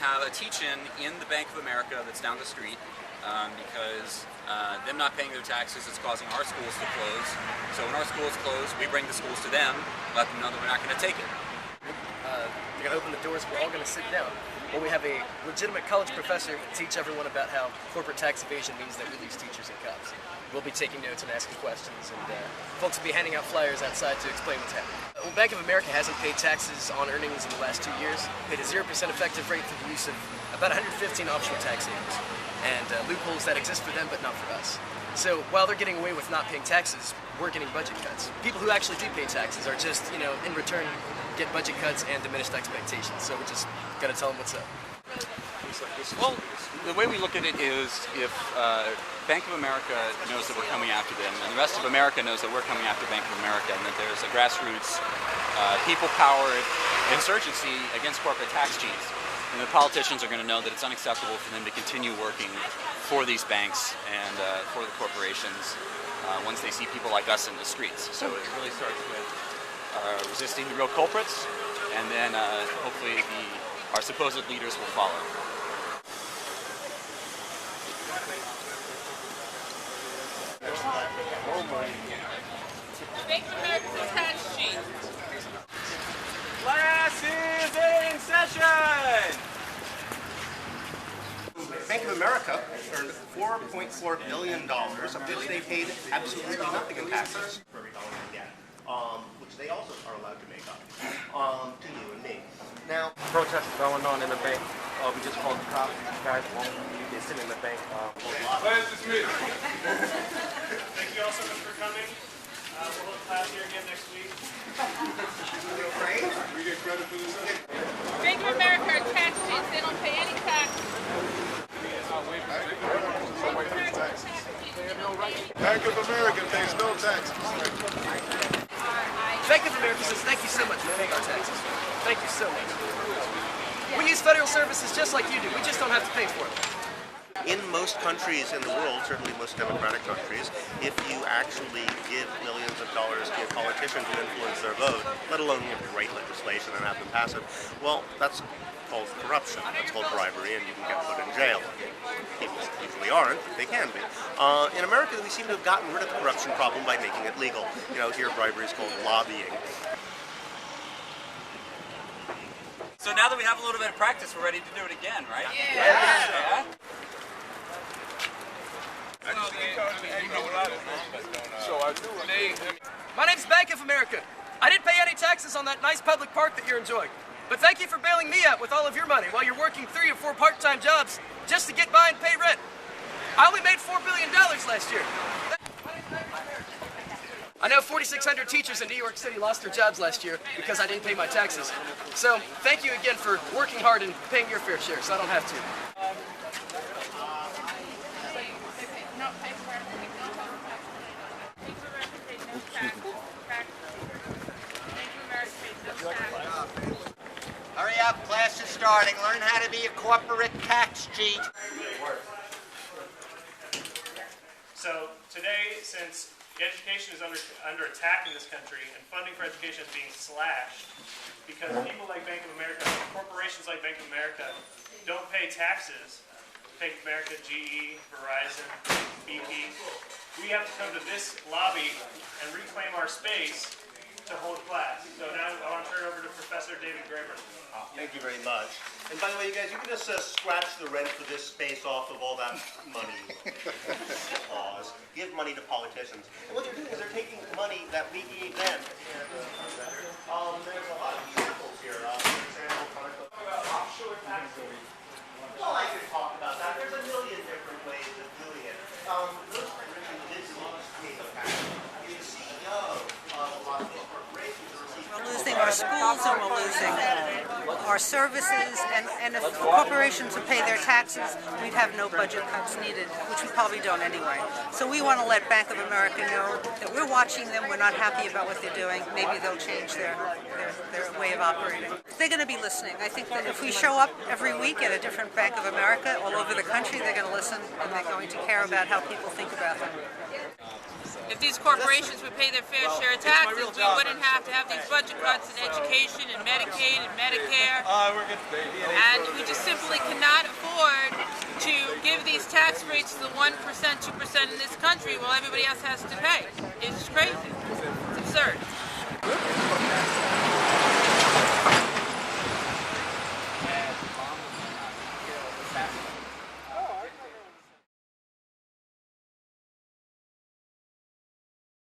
have a teach-in in the Bank of America that's down the street because them not paying their taxes is causing our schools to close. So when our schools close, we bring the schools to them, let them know that we're not going to take it. They're going to open the doors, we're all going to sit down. Well, we have a legitimate college professor teach everyone about how corporate tax evasion means they release teachers and cops. We'll be taking notes and asking questions, and folks will be handing out flyers outside to explain what's happening. Well, Bank of America hasn't paid taxes on earnings in the last 2 years. Paid a 0% effective rate through the use of about 115 offshore tax havens, and loopholes that exist for them but not for us. So while they're getting away with not paying taxes, we're getting budget cuts. People who actually do pay taxes are just, in return, get budget cuts and diminished expectations. So we just got to tell them what's up. Well, the way we look at it is if Bank of America knows that we're coming after them, and the rest of America knows that we're coming after Bank of America, and that there's a grassroots, people-powered insurgency against corporate tax cheats, and the politicians are going to know that it's unacceptable for them to continue working for these banks and for the corporations once they see people like us in the streets. So it really starts with resisting the real culprits, and then hopefully our supposed leaders will follow. Bank of America's tax sheet. Class is in session! Bank of America earned $4.4 billion, of which they paid absolutely nothing in taxes for every dollar they get, which they also are allowed to make up to you and me. Now, protests going on in the bank. We just called the cops. These guys won't be sitting in the bank. Class dismissed. Thank you all so much for coming. We'll hold class here again next week. we get credit for this. Bank of America are tax sheets. They don't pay any tax. Bank of America pays no taxes. Bank of America says thank you so much for paying our taxes. Thank you so much. We use federal services just like you do. We just don't have to pay for them. In most countries in the world, certainly most democratic countries, if you actually give millions of dollars to a politician to influence their vote, let alone write legislation and have them pass it, well, that's called corruption. That's called bribery, and you can get put in jail. People usually aren't, but they can be. In America, we seem to have gotten rid of the corruption problem by making it legal. Here bribery is called lobbying. So now that we have a little bit of practice, we're ready to do it again, right? Yeah. My name's Bank of America. I didn't pay any taxes on that nice public park that you're enjoying. But thank you for bailing me out with all of your money while you're working 3 or 4 part-time jobs just to get by and pay rent. I only made $4 billion last year. I know 4,600 teachers in New York City lost their jobs last year because I didn't pay my taxes. So thank you again for working hard and paying your fair share so I don't have to. Hurry up, class is starting. Learn how to be a corporate tax cheat. So today, since education is under attack in this country and funding for education is being slashed because people like Bank of America, corporations like Bank of America don't pay taxes, Bank of America, GE, Verizon, BP, we have to come to this lobby and reclaim our space to hold class. So now I want to turn it over to Professor David Graeber. Thank you very much. And by the way, you guys, you can just scratch the rent for this space off of all that money. Give money to politicians. And what they're doing is they're taking money that we gave them. There's a lot of examples here. For example, offshore tax havens. Well, I could talk about that. There's a million different ways of doing it. Those are really the CEO of a lot of these corporations are receiving. We're losing our schools and we're losing our services, and if corporations would pay their taxes, we'd have no budget cuts needed, which we probably don't anyway. So we want to let Bank of America know that we're watching them, we're not happy about what they're doing, maybe they'll change their way of operating. They're going to be listening. I think that if we show up every week at a different Bank of America all over the country, they're going to listen and they're going to care about how people think about them. If these corporations would pay their fair share of taxes, we wouldn't have to have these budget cuts in education and Medicaid and Medicare. And we just simply cannot afford to give these tax rates to the 1%, 2% in this country while everybody else has to pay. It's crazy. It's absurd.